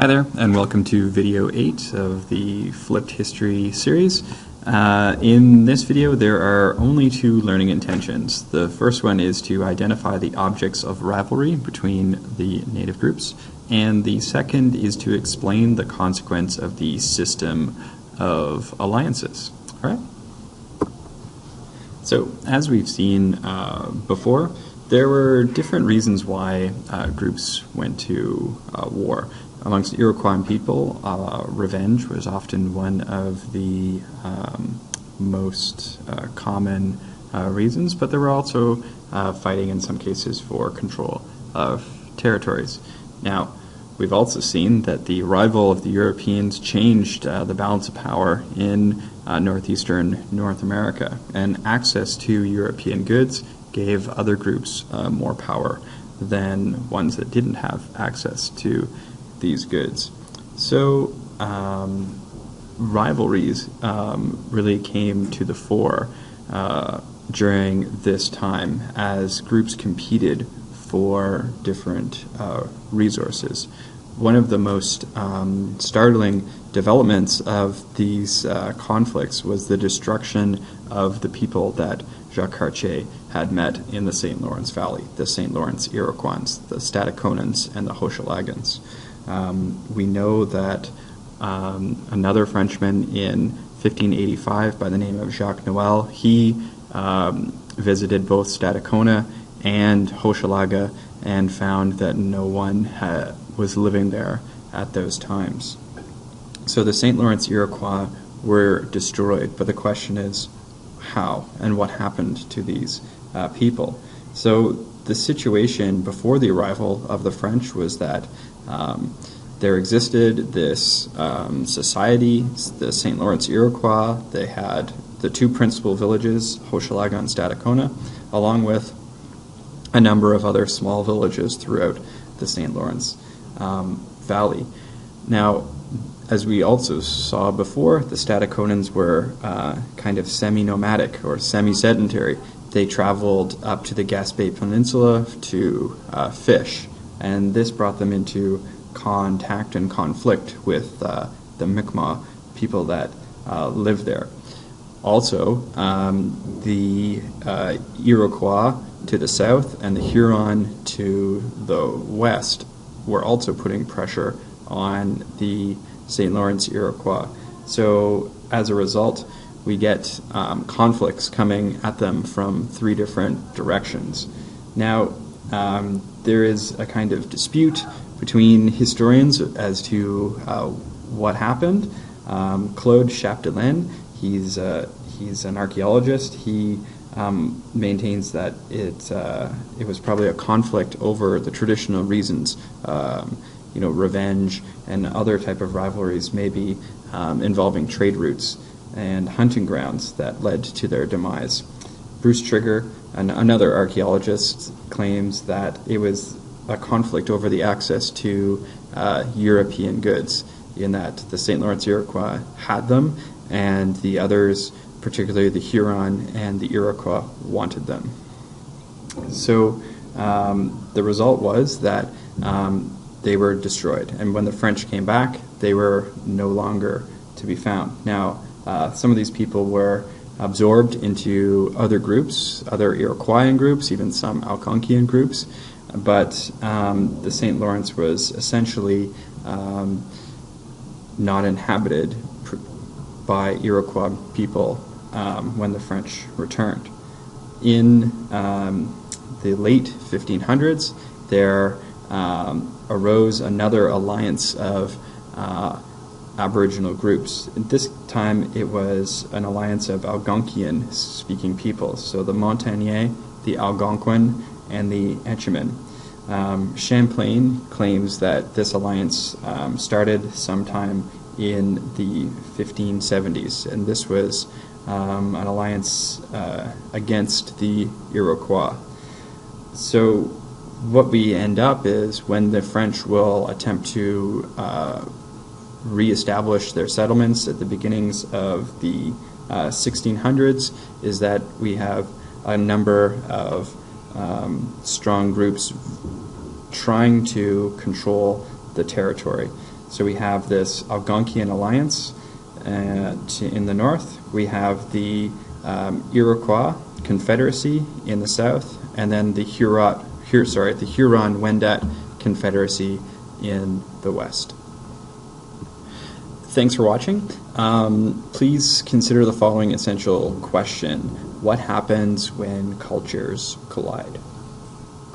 Hi there, and welcome to video 8 of the Flipped History series. In this video, there are only two learning intentions. The first one is to identify the objects of rivalry between the native groups, and the second is to explain the consequence of the system of alliances. All right? So, as we've seen before, there were different reasons why groups went to war. Amongst Iroquois people, revenge was often one of the most common reasons, but there were also fighting in some cases for control of territories. Now, we've also seen that the arrival of the Europeans changed the balance of power in northeastern North America, and access to European goods gave other groups more power than ones that didn't have access to these goods. So rivalries really came to the fore during this time as groups competed for different resources. One of the most startling developments of these conflicts was the destruction of the people that Jacques Cartier had met in the St. Lawrence Valley, the St. Lawrence Iroquois, the Stadaconans, and the Hochelagas. We know that another Frenchman in 1585 by the name of Jacques Noel, he visited both Stadacona and Hochelaga and found that no one was living there at those times. So the St. Lawrence Iroquois were destroyed, but the question is how and what happened to these people. So the situation before the arrival of the French was that there existed this society, the St. Lawrence Iroquois. They had the two principal villages, Hochelaga and Stadacona, along with a number of other small villages throughout the St. Lawrence Valley. Now, as we also saw before, the Stadaconans were kind of semi-nomadic or semi-sedentary. They traveled up to the Gaspé Peninsula to fish, and this brought them into contact and conflict with the Mi'kmaq people that lived there. Also, the Iroquois to the south and the Huron to the west were also putting pressure on the St. Lawrence Iroquois. So as a result, we get conflicts coming at them from three different directions. Now, there is a kind of dispute between historians as to what happened. Claude Chapdelaine, he's an archaeologist. He maintains that it was probably a conflict over the traditional reasons, revenge and other type of rivalries, maybe involving trade routes and hunting grounds that led to their demise. Bruce Trigger, another archaeologist, claims that it was a conflict over the access to European goods, in that the St. Lawrence Iroquois had them, and the others, particularly the Huron and the Iroquois, wanted them. So the result was that they were destroyed, and when the French came back, they were no longer to be found. Now, some of these people were absorbed into other groups, other Iroquoian groups, even some Algonquian groups, but the St. Lawrence was essentially not inhabited by Iroquois people when the French returned. In the late 1500s, there arose another alliance of Aboriginal groups. At this time, it was an alliance of Algonquian-speaking peoples, so the Montagnais, the Algonquin, and the Etchemin. Champlain claims that this alliance started sometime in the 1570s, and this was an alliance against the Iroquois. So what we end up is, when the French will attempt to reestablish their settlements at the beginnings of the 1600s, is that we have a number of strong groups trying to control the territory. So we have this Algonquian alliance in the north. We have the Iroquois Confederacy in the south, and then the Huron-Wendat Confederacy in the west. Thanks for watching. Please consider the following essential question. What happens when cultures collide?